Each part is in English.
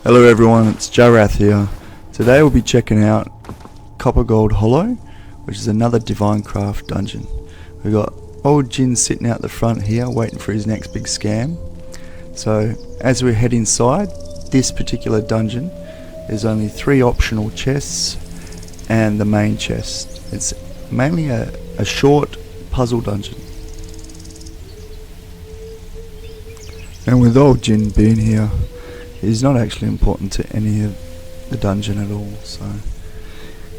Hello everyone, it's Jarath here. Today we'll be checking out Copper Gold Hollow, which is another DIVINECRAFT dungeon. We've got old Jin sitting out the front here waiting for his next big scam. So as we head inside this particular dungeon, there's only 3 optional chests and the main chest. It's mainly a short puzzle dungeon. And with old Jin being here, it's not actually important to any of the dungeon at all, so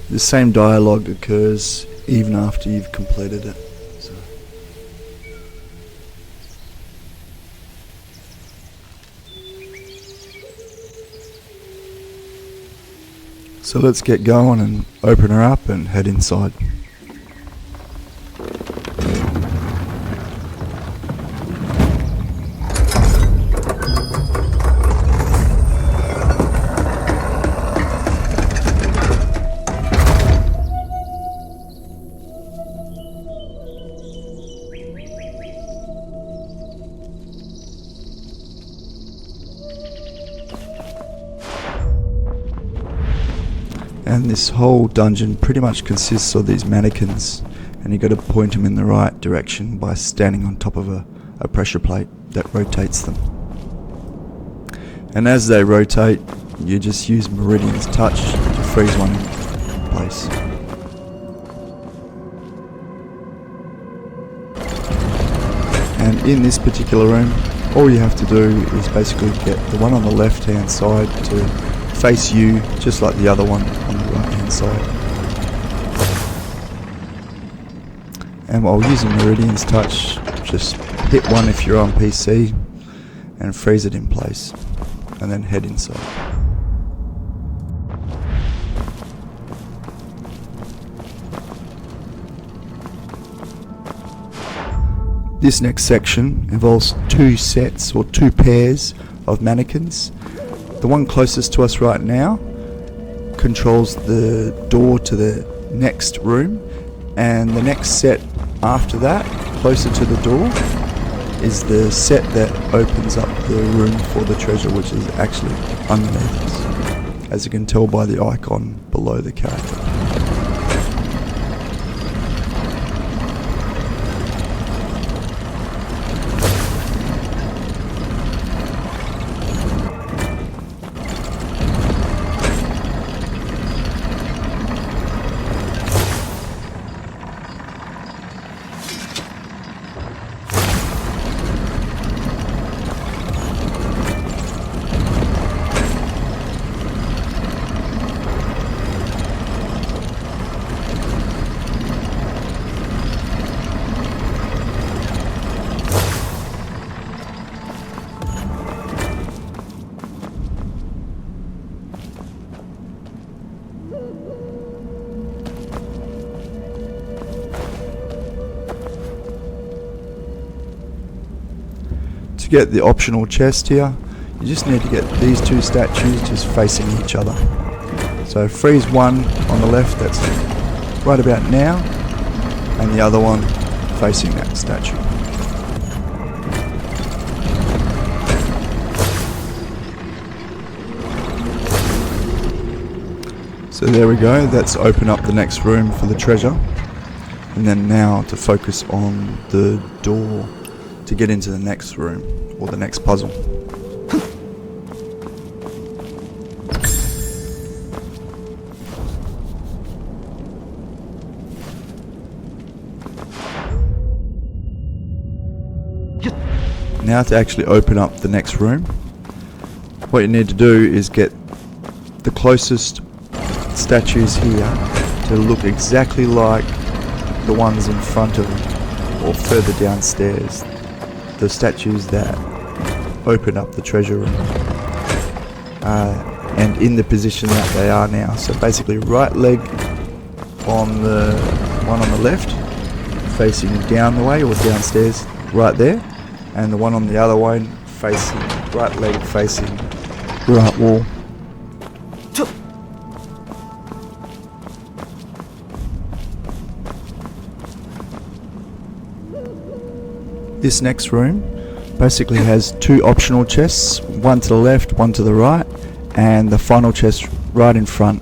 the same dialogue occurs even after you've completed it. So let's get going and open her up and head inside. And this whole dungeon pretty much consists of these mannequins, and you got to point them in the right direction by standing on top of a pressure plate that rotates them. And as they rotate, you just use Meridian's touch to freeze one in place. And in this particular room, all you have to do is basically get the one on the left hand side to face you just like the other one on the right hand side. And while using Meridian's touch, just hit one if you're on PC and freeze it in place, and then head inside. This next section involves 2 sets or 2 pairs of mannequins. The one closest to us right now controls the door to the next room, and the next set after that, closer to the door, is the set that opens up the room for the treasure, which is actually underneath us, as you can tell by the icon below the character. To get the optional chest here, you just need to get these 2 statues just facing each other. So freeze one on the left, that's right about now, and the other one facing that statue. So there we go, that's open up the next room for the treasure. And then now to focus on the door to get into the next room, or the next puzzle. Now to actually open up the next room, what you need to do is get the closest statues here to look exactly like the ones in front of them, or further downstairs, the statues that open up the treasure room, and in the position that they are now. So basically right leg on the one on the left facing down the way or downstairs right there, and the one on the other one facing right leg facing right wall. This next room basically has 2 optional chests, one to the left, one to the right, and the final chest right in front,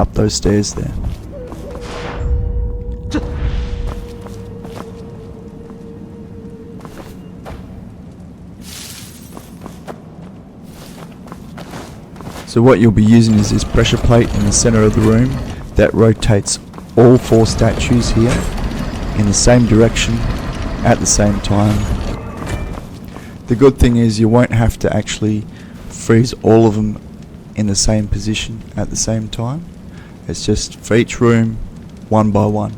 up those stairs there. So what you'll be using is this pressure plate in the center of the room that rotates all 4 statues here in the same direction at the same time. The good thing is you won't have to actually freeze all of them in the same position at the same time. It's just for each room, one by one.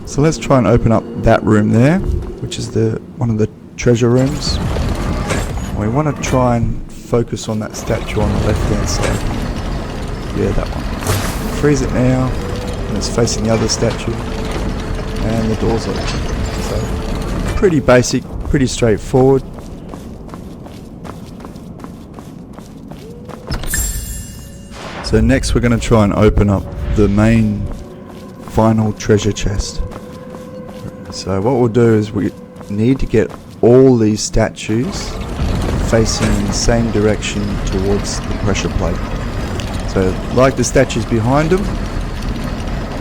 So let's try and open up that room there, which is one of the treasure rooms. We want to try and focus on that statue on the left hand side. Yeah, that one. Freeze it now, and it's facing the other statue, and the door's open. So pretty basic, pretty straightforward. So next we're going to try and open up the main final treasure chest. So what we'll do is we need to get all these statues facing in the same direction towards the pressure plate. So like the statues behind them,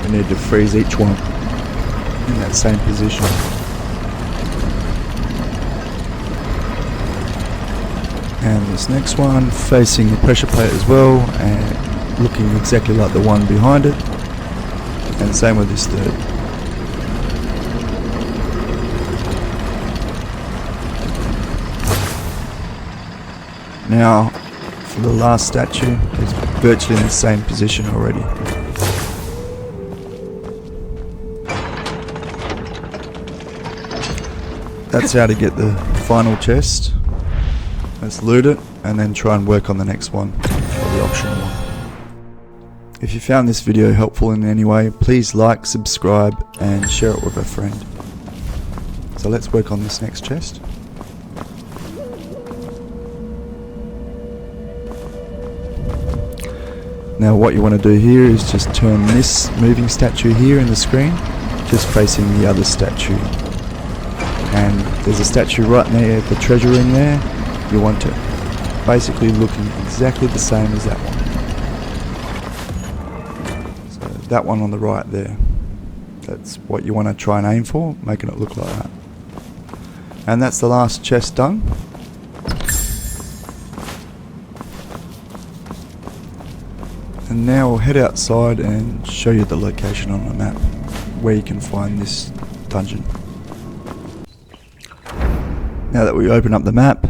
we need to freeze each one in that same position. And this next one facing the pressure plate as well, and looking exactly like the one behind it. And same with this third. Now, for the last statue, it's virtually in the same position already. That's how to get the final chest. Let's loot it and then try and work on the next one, or the optional one. If you found this video helpful in any way, please like, subscribe and share it with a friend. So let's work on this next chest. Now what you want to do here is just turn this moving statue here in the screen just facing the other statue. And there's a statue right near the treasure room there. You want it basically looking exactly the same as that one. So that one on the right there. That's what you want to try and aim for, making it look like that. And that's the last chest done. And now we'll head outside and show you the location on the map where you can find this dungeon. Now that we open up the map,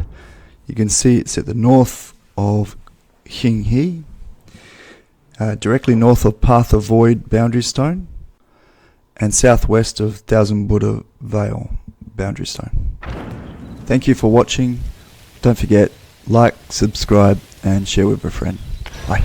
you can see it's at the north of Hing He, directly north of Path of Void Boundary Stone, and southwest of Thousand Buddha Vale Boundary Stone. Thank you for watching. Don't forget, like, subscribe and share with a friend. Bye.